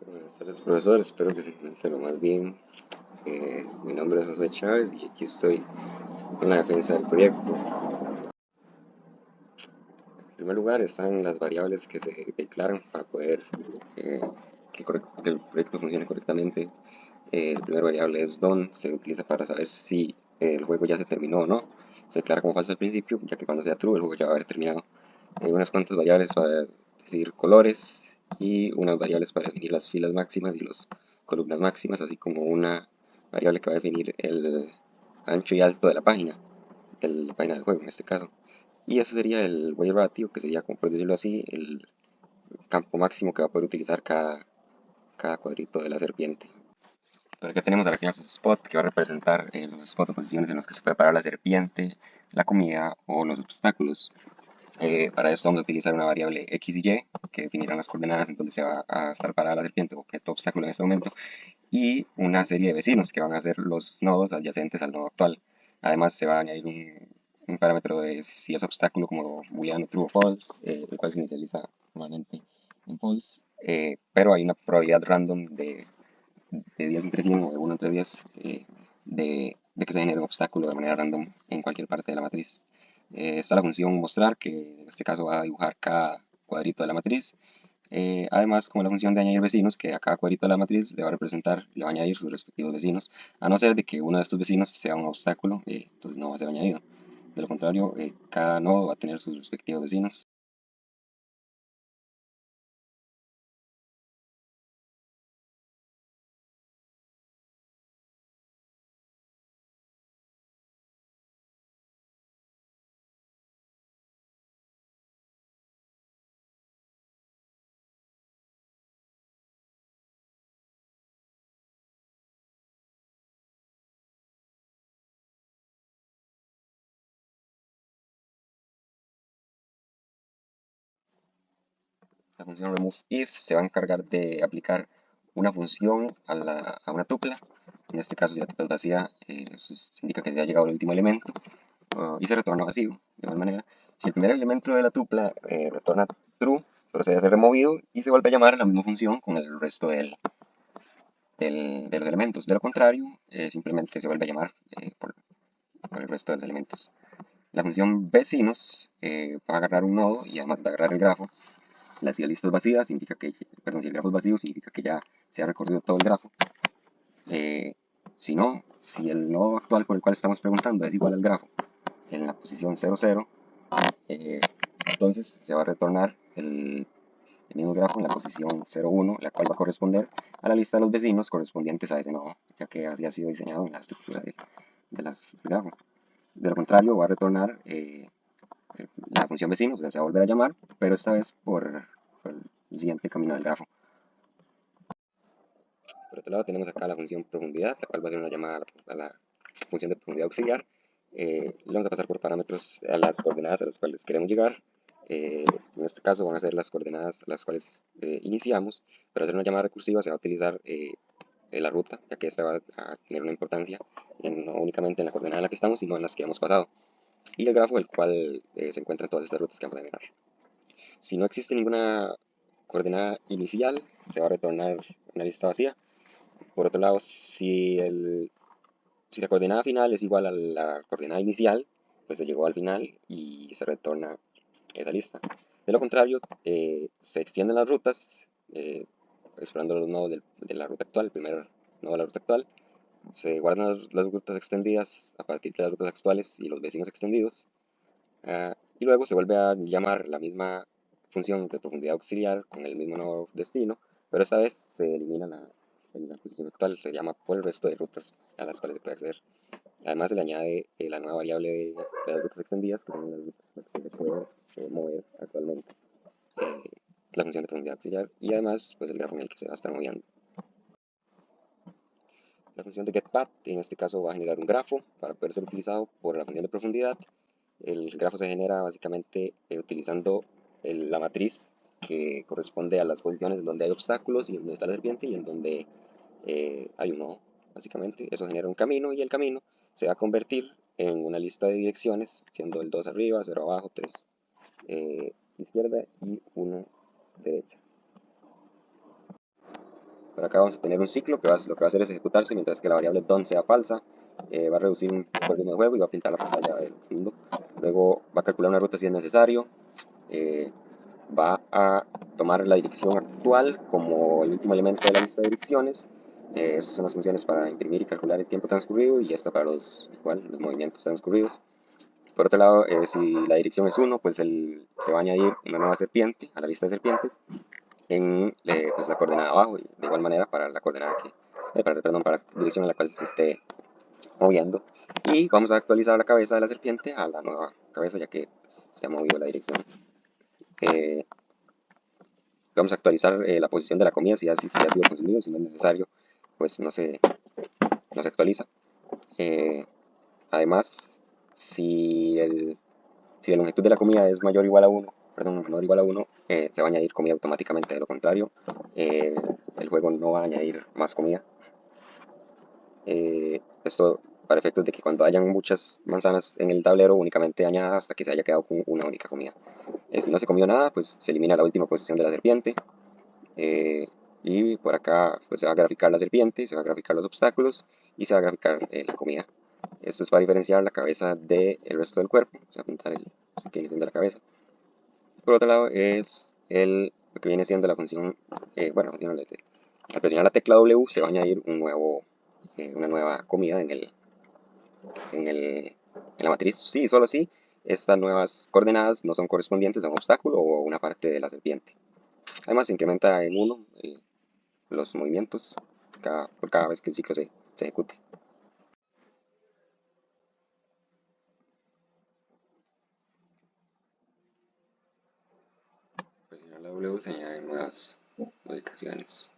Buenas tardes, profesor. Espero que se encuentre lo más bien. Mi nombre es José Chávez y aquí estoy con la defensa del proyecto. En primer lugar están las variables que se declaran para poder eh, que el proyecto funcione correctamente. La primera variable es done, se utiliza para saber si el juego ya se terminó o no. Se declara como falso al principio, ya que cuando sea true el juego ya va a haber terminado. Hay unas cuantas variables para decidir colores y unas variables para definir las filas máximas y las columnas máximas, así como una variable que va a definir el ancho y alto de la página del juego en este caso. Y eso sería el weight ratio, que sería, como por decirlo así, el campo máximo que va a poder utilizar cada cuadrito de la serpiente. Pero acá tenemos a la clase spot, que va a representar los spots o posiciones en los que se puede parar la serpiente, la comida o los obstáculos. Para esto vamos a utilizar una variable x y y, que definirán las coordenadas en donde se va a estar parada la serpiente o objeto obstáculo en este momento, y una serie de vecinos que van a ser los nodos adyacentes al nodo actual. Además se va a añadir un parámetro de si es obstáculo como booleano true o false, el cual se inicializa normalmente en false, pero hay una probabilidad random de 10 entre 100 o de 1 entre 10 de que se genere un obstáculo de manera random en cualquier parte de la matriz. Está la función mostrar, que en este caso va a dibujar cada cuadrito de la matriz. Además, como la función de añadir vecinos, que a cada cuadrito de la matriz le va a representar, le va a añadir sus respectivos vecinos, a no ser de que uno de estos vecinos sea un obstáculo, entonces no va a ser añadido. De lo contrario, cada nodo va a tener sus respectivos vecinos. La función removeIf se va a encargar de aplicar una función a una tupla. En este caso, si la tupla es vacía, indica que se ha llegado al último elemento, y se retorna vacío. De igual manera, si el primer elemento de la tupla retorna true, procede a ser removido y se vuelve a llamar la misma función con el resto de los elementos. De lo contrario, simplemente se vuelve a llamar por el resto de los elementos. La función vecinos va a agarrar un nodo y además va a agarrar el grafo. Si la lista es vacía, significa que, perdón, si el grafo es vacío, significa que ya se ha recorrido todo el grafo. Eh, si no, si el nodo actual por el cual estamos preguntando es igual al grafo en la posición 00, eh, entonces se va a retornar el mismo grafo en la posición 01, la cual va a corresponder a la lista de los vecinos correspondientes a ese nodo, ya que así ha sido diseñado en la estructura del grafo. De lo contrario, va a retornar la función vecinos, o sea, se va a volver a llamar, pero esta vez por el siguiente camino del grafo. Por otro lado tenemos acá la función profundidad, la cual va a ser una llamada a la función de profundidad auxiliar. Le vamos a pasar por parámetros a las coordenadas a las cuales queremos llegar. En este caso van a ser las coordenadas a las cuales iniciamos. Para hacer una llamada recursiva se va a utilizar la ruta, ya que esta va a tener una importancia no únicamente en la coordenada en la que estamos, sino en las que hemos pasado. Y el grafo, el cual se encuentran todas estas rutas que vamos a generar. Si no existe ninguna coordenada inicial, se va a retornar una lista vacía. Por otro lado, si la coordenada final es igual a la coordenada inicial, pues se llegó al final y se retorna esa lista. De lo contrario, se extienden las rutas, explorando los nodos de la ruta actual, el primer nodo de la ruta actual. Se guardan las rutas extendidas a partir de las rutas actuales y los vecinos extendidos. Y luego se vuelve a llamar la misma función de profundidad auxiliar con el mismo nodo destino, pero esta vez se elimina la posición actual, se llama por el resto de rutas a las cuales se puede acceder. Además se le añade la nueva variable de las rutas extendidas, que son las rutas a las que se puede mover actualmente, eh, la función de profundidad auxiliar, y además pues el grafo en el que se va a estar moviendo. La función de getPath en este caso va a generar un grafo para poder ser utilizado por la función de profundidad. El grafo se genera básicamente utilizando la matriz que corresponde a las posiciones en donde hay obstáculos y en donde está la serpiente y en donde hay un nodo. Básicamente eso genera un camino y el camino se va a convertir en una lista de direcciones, siendo el 2 arriba, 0 abajo, 3 izquierda y 1 derecha. Por acá vamos a tener un ciclo que lo que va a hacer es ejecutarse mientras que la variable don sea falsa. Va a reducir un poco el ritmo de juego y va a pintar la pantalla del fondo. Luego va a calcular una ruta si es necesario. eh, Va a tomar la dirección actual como el último elemento de la lista de direcciones. Estas son las funciones para imprimir y calcular el tiempo transcurrido y esta para los movimientos transcurridos. Por otro lado, si la dirección es 1, pues se va a añadir una nueva serpiente a la lista de serpientes en pues la coordenada abajo y de igual manera para la coordenada perdón, para la dirección en la cual se esté moviendo. Y vamos a actualizar la cabeza de la serpiente a la nueva cabeza ya que pues, se ha movido la dirección. Eh, Vamos a actualizar la posición de la comida si ha sido consumido, si no es necesario, pues no se actualiza. Eh, Además, si si la longitud de la comida es mayor o igual a 1, perdón, menor o igual a 1, se va a añadir comida automáticamente. De lo contrario, eh, el juego no va a añadir más comida. Esto para efectos de que cuando hayan muchas manzanas en el tablero, únicamente añada hasta que se haya quedado con una única comida. Si no se comió nada, pues se elimina la última posición de la serpiente. Eh, y por acá pues se va a graficar la serpiente, se va a graficar los obstáculos y se va a graficar la comida. Esto es para diferenciar la cabeza del resto del cuerpo, o sea, pintar el de la cabeza. Por otro lado es lo que viene siendo la función, bueno, al presionar la tecla W se va a añadir una nueva comida en la matriz. Sí, solo si estas nuevas coordenadas no son correspondientes a un obstáculo o una parte de la serpiente. Además se incrementa en 1 los movimientos por cada vez que el ciclo se ejecute. Presionar la W se añaden nuevas modificaciones.